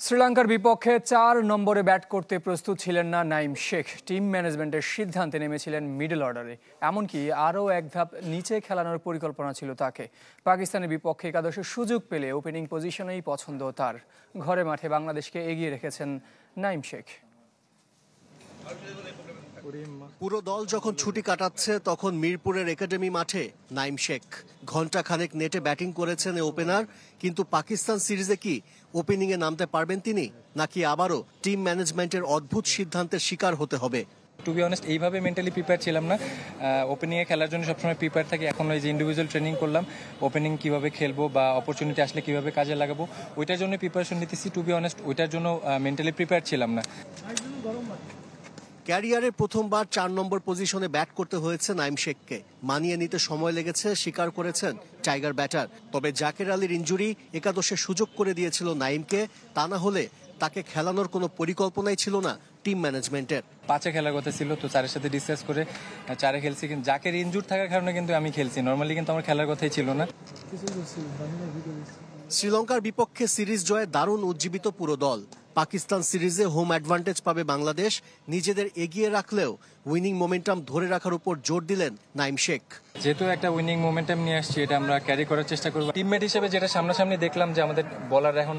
শ্রীলঙ্কার বিপক্ষে ৪ নম্বরে ব্যাট করতে প্রস্তুত ছিলেন না নাঈম শেখ। টিম ম্যানেজমেন্টের সিদ্ধান্তে নেমেছিলেন মিডল অর্ডারে, এমনকি আরও এক ধাপ নিচে খেলানোর পরিকল্পনা ছিল তাকে। পাকিস্তানের বিপক্ষে একাদশের সুযোগ পেলে ওপেনিং পজিশনেই পছন্দ তার। ঘরে মাঠে বাংলাদেশকে এগিয়ে রেখেছেন নাঈম শেখ। পুরো দল যখন ছুটি কাটাচ্ছে তখন মিরপুরের একাডেমি মাঠে নাঈম শেখ ঘন্টা খানেক নেটে ব্যাটিং করেছেন এই ওপেনার। কিন্তু পাকিস্তান সিরিজে কি ওপেনিং এ নামতে পারবেন তিনি, নাকি আবারও টিম ম্যানেজমেন্টের অদ্ভুত সিদ্ধান্তের শিকার হতে হবে? টু বি অনেস্ট, এইভাবে মেন্টালি প্রিপেয়ার ছিলাম না। ওপেনিংয়ে খেলার জন্য সবসময় প্রিপেয়ার থাকি। এখন ওই যে ইন্ডিভিজুয়াল ট্রেনিং করলাম, ওপেনিং কিভাবে খেলবো বা অপরচুনিটি আসলে কিভাবে কাজে লাগাবো, ওইটার জন্য প্রিপারেশন নিতেছি। টু বি অনেস্ট, ওইটার জন্য মেন্টালি প্রিপেয়ার ছিলাম না। ক্যারিয়ারের প্রথমবার ৪ নম্বর পজিশনে ব্যাট করতে হয়েছে নাঈম শেখকে। মানিয়ে নিতে সময় লেগেছে, স্বীকার করেছেন টাইগার ব্যাটার। তবে জাকের আলীর ইনজুরি একাদশে সুযোগ করে দিয়েছিল নাঈমকে। তা না হলে তাকে খেলানোর কোনো পরিকল্পনাই ছিল না টিম ম্যানেজমেন্টের। 5-এ খেলার কথা ছিল, তো 4-এর সাথে ডিসকাস করে 4-এ খেলছি। কিন্তু জাকের ইনজুর থাকার কারণে কিন্তু আমি খেলছি, নর্মালি কিন্তু আমার খেলার কথাই ছিল না। শ্রীলঙ্কার বিপক্ষে সিরিজ জয়ে দারুণ উজ্জীবিত পুরো দল। পাকিস্তান সিরিজে হোম অ্যাডভান্টেজ পাবে বাংলাদেশ। নিজেদের এগিয়ে রাখলেও উইনিং মোমেন্টাম ধরে রাখার উপর জোর দিলেন নাঈম শেখ। যেহেতু একটা উইনিং মোমেন্টাম নিয়ে আসছি, এটা আমরা ক্যারি করার চেষ্টা করবো। টিমমেট হিসেবে যেটা সামনাসামনি দেখলাম যে আমাদের বলার এখন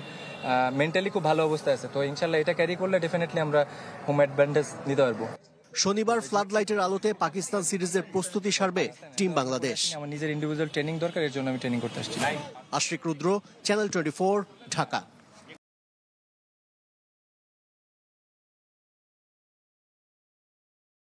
মেন্টালি খুব ভালো অবস্থায় আছে, তো ইনশাল্লাহ এটা ক্যারি করলে ডেফিনেটলি আমরা হোম অ্যাডভান্টেজ নিতে পারবো। শনিবার ফ্লাড লাইটের আলোতে পাকিস্তান সিরিজের প্রস্তুতি সারবে টিম বাংলাদেশ। আমার নিজের ইন্ডিভিজুয়াল ট্রেনিং দরকার, এর জন্য আমি ট্রেনিং করতে আসছি। আশরিক রুদ্র, চ্যানেল 24, ঢাকা।